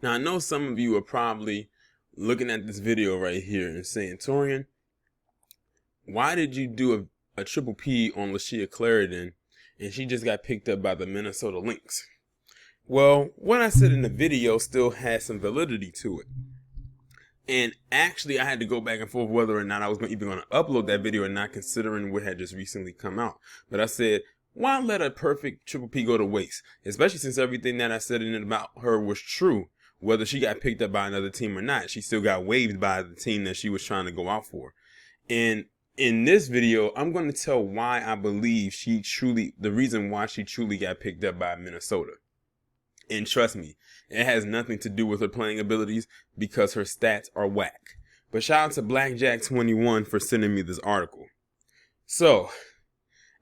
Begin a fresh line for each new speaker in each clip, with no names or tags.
Now, I know some of you are probably looking at this video right here and saying, Torian, why did you do a triple P on Layshia Clarendon and she just got picked up by the Minnesota Lynx? Well, what I said in the video still has some validity to it. And actually, I had to go back and forth whether or not I was even going to upload that video or not, considering what had just recently come out. But I said, why let a perfect triple P go to waste? Especially since everything that I said in it about her was true. Whether she got picked up by another team or not, she still got waived by the team that she was trying to go out for. And in this video, I'm going to tell why I believe the reason why she truly got picked up by Minnesota. And trust me, it has nothing to do with her playing abilities because her stats are whack. But shout out to Blackjack21 for sending me this article. So,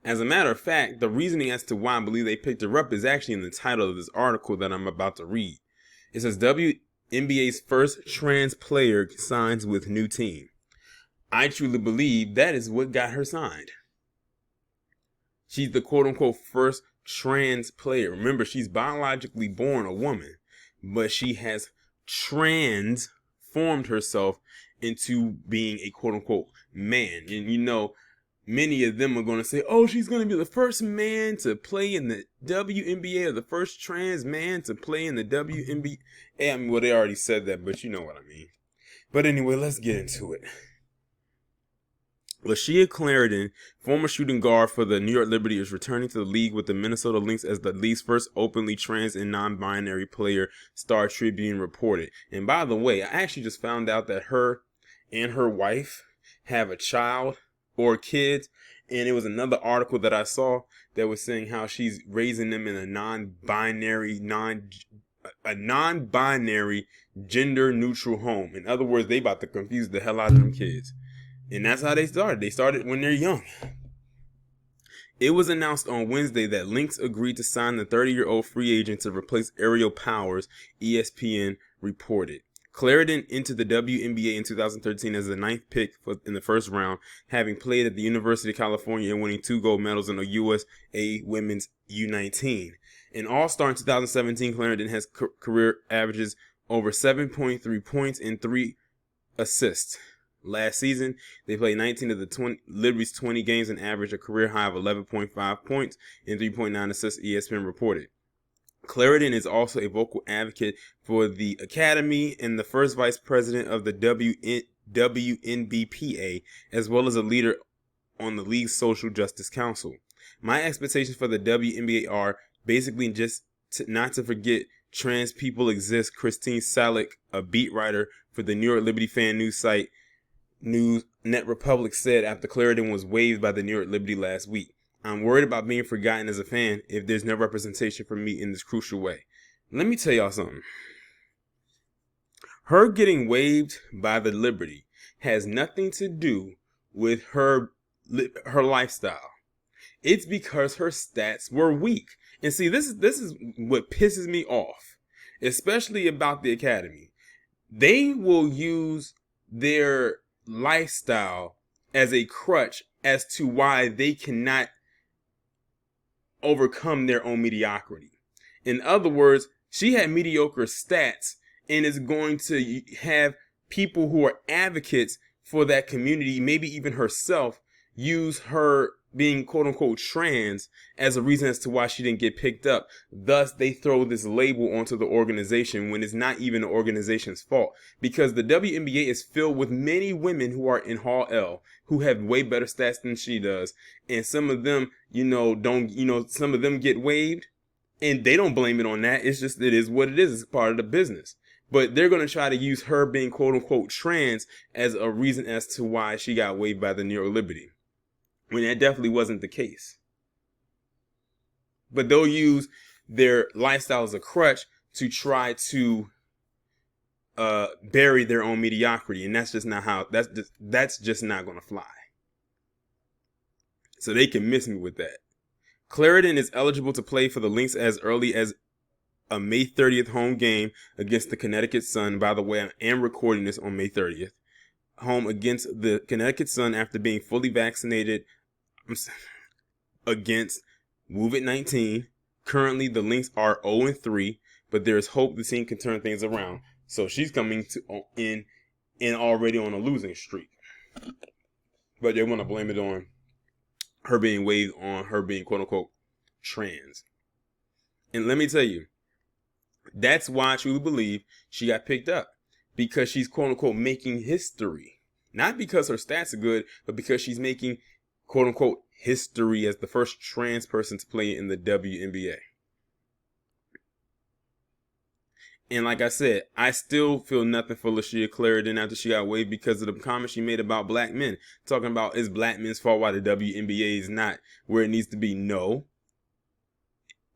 as a matter of fact, the reasoning as to why I believe they picked her up is actually in the title of this article that I'm about to read. It says, WNBA's first trans player signs with new team. I truly believe that is what got her signed. She's the quote-unquote first trans player. Remember, she's biologically born a woman, but she has transformed herself into being a quote-unquote man. And you know, many of them are going to say, oh, she's going to be the first man to play in the WNBA or the first trans man to play in the WNBA. I mean, well, they already said that, but you know what I mean. But anyway, let's get into it. Layshia Clarendon, former shooting guard for the New York Liberty, is returning to the league with the Minnesota Lynx as the league's first openly trans and non-binary player, Star Tribune reported. And by the way, I actually just found out that her and her wife have a child or kids, and it was another article that I saw that was saying how she's raising them in a non-binary, gender-neutral home. In other words, they about to confuse the hell out of them kids. And that's how they started. They started when they're young. It was announced on Wednesday that Lynx agreed to sign the 30-year-old free agent to replace Aerial Powers, ESPN reported. Clarendon entered the WNBA in 2013 as the ninth pick in the first round, having played at the University of California and winning 2 gold medals in the USA Women's U19. An all-star in 2017, Clarendon has career averages over 7.3 points and 3 assists. Last season, they played 19 of the Liberty's 20 games and averaged a career high of 11.5 points and 3.9 assists, ESPN reported. Clarendon is also a vocal advocate for the Academy and the first vice president of the WNBPA, as well as a leader on the league's Social Justice Council. My expectations for the WNBA are basically just not to forget trans people exist, Christine Salick, a beat writer for the New York Liberty fan news site News Net Republic, said after Clarendon was waived by the New York Liberty last week. I'm worried about being forgotten as a fan if there's no representation for me in this crucial way. Let me tell y'all something. Her getting waived by the Liberty has nothing to do with her lifestyle. It's because her stats were weak. And see, this is what pisses me off, especially about the Academy. They will use their lifestyle as a crutch as to why they cannot overcome their own mediocrity. In other words, she had mediocre stats and is going to have people who are advocates for that community, maybe even herself, use her being quote-unquote trans as a reason as to why she didn't get picked up. Thus, they throw this label onto the organization when it's not even the organization's fault. Because the WNBA is filled with many women who are in Hall L, who have way better stats than she does. And some of them, some of them get waived. And they don't blame it on that. It's just, it is what it is. It's part of the business. But they're going to try to use her being quote-unquote trans as a reason as to why she got waived by the New York Liberty, when that definitely wasn't the case. But they'll use their lifestyle as a crutch to try to bury their own mediocrity, and that's just not going to fly. So they can miss me with that. Clarendon is eligible to play for the Lynx as early as a May 30th home game against the Connecticut Sun. By the way, I am recording this on May 30th. Home against the Connecticut Sun after being fully vaccinated against COVID-19. Currently, the Lynx are 0-3. but there's hope the team can turn things around. So she's coming in already on a losing streak. But they want to blame it on her being waived, on her being quote unquote trans. And let me tell you, that's why I truly believe she got picked up. Because she's quote unquote making history. Not because her stats are good, but because she's making quote unquote history as the first trans person to play in the WNBA. And like I said, I still feel nothing for Layshia Clarendon after she got waived because of the comments she made about black men. Talking about it's black men's fault why the WNBA is not where it needs to be. No.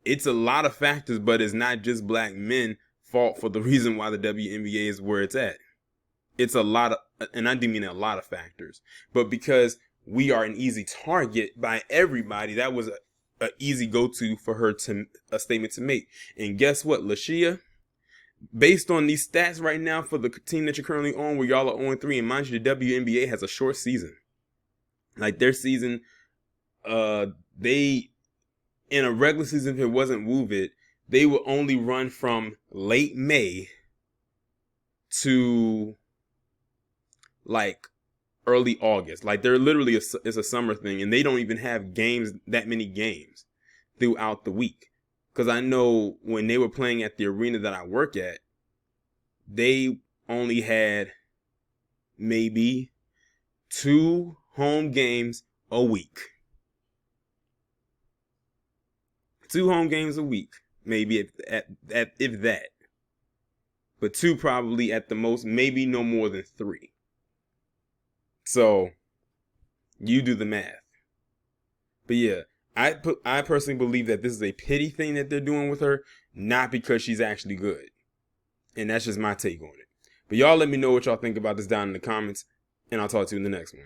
It's a lot of factors, but it's not just black men fault for the reason why the WNBA is where it's at. It's a lot of, and I do mean a lot of factors, but because we are an easy target by everybody, that was a easy go-to for her to a statement to make. And guess what, Layshia? Based on these stats right now for the team that you're currently on, where y'all are 0-3, and mind you, the WNBA has a short season. Like their season, they in a regular season, if it wasn't waived, they would only run from late May to like early August. Like they're literally it's a summer thing, and they don't even have that many games throughout the week. Because I know when they were playing at the arena that I work at, they only had maybe 2 home games a week. 2 home games a week, maybe if that. But 2 probably at the most, maybe no more than 3. So you do the math. But yeah, I personally believe that this is a pity thing that they're doing with her, not because she's actually good. And that's just my take on it. But y'all let me know what y'all think about this down in the comments, and I'll talk to you in the next one.